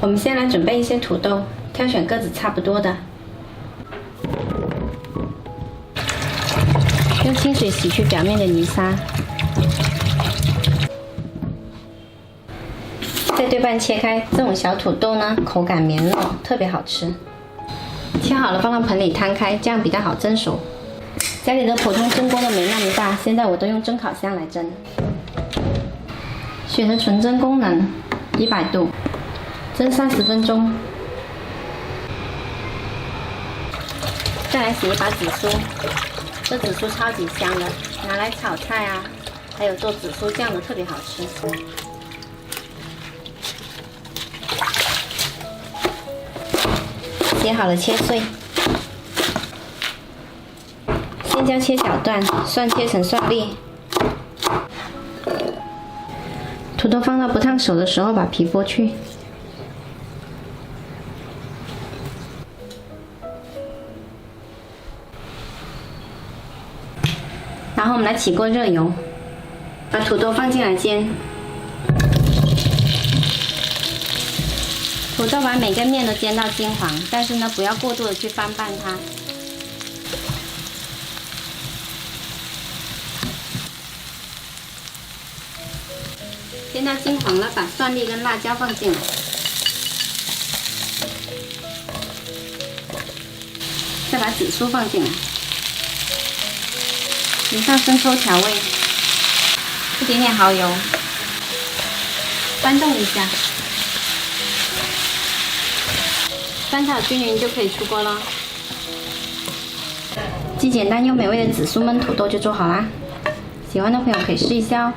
我们先来准备一些土豆，挑选个子差不多的，用清水洗去表面的泥沙，再对半切开。这种小土豆呢，口感绵糯，特别好吃。切好了放到盆里摊开，这样比较好蒸熟。家里的普通蒸锅都没那么大，现在我都用蒸烤箱来蒸。选择纯蒸功能，100度，蒸30分钟。再来洗一把紫苏，这紫苏超级香的，拿来炒菜啊，还有做紫苏酱的特别好吃。洗好了切碎，鲜椒切小段，蒜切成蒜粒。土豆放到不烫手的时候，把皮剥去。然后我们来起锅热油，把土豆放进来煎。土豆把每根面都煎到金黄，但是呢，不要过度的去翻拌它。煎到金黄了，把蒜粒跟辣椒放进来，再把紫苏放进来，淋上生抽调味，一点点蚝油，翻动一下，翻炒均匀就可以出锅了。既简单又美味的紫苏焖土豆就做好啦！喜欢的朋友可以试一下哦。